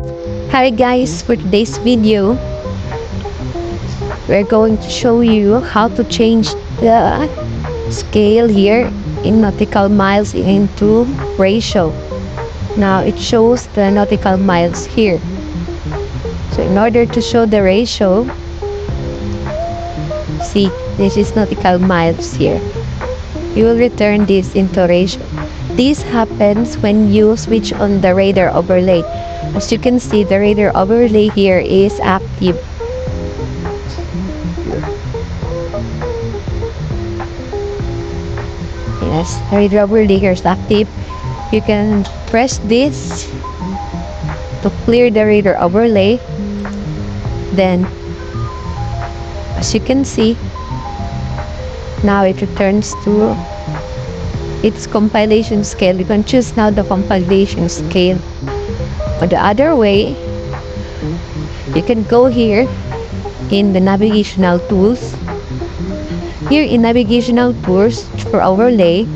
Hi guys, for today's video, we're going to show you how to change the scale here in nautical miles into ratio. Now it shows the nautical miles here. So in order to show the ratio, see, this is nautical miles here. You will return this into ratio. This happens when you switch on the radar overlay. As you can see, the radar overlay here is active. Yes, the radar overlay here is active. You can press this to clear the radar overlay. Then, as you can see, now it returns to its compilation scale. You can choose now the compilation scale. Or the other way, you can go here in the navigational tools. Here in navigational tools for overlay,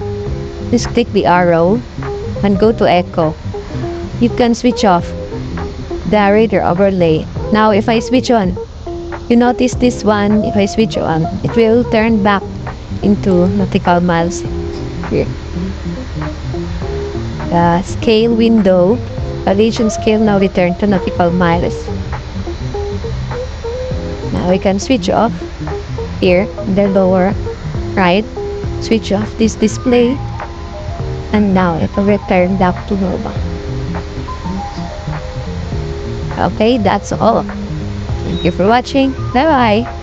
just click the arrow and go to echo. You can switch off the radar overlay. Now if I switch on, you notice this one, if I switch on, it will turn back into nautical miles here. The scale window, validation scale now return to nautical miles. Now we can switch off here in the lower right, switch off this display, and now it will return back to normal. Okay, that's all. Thank you for watching. Bye bye.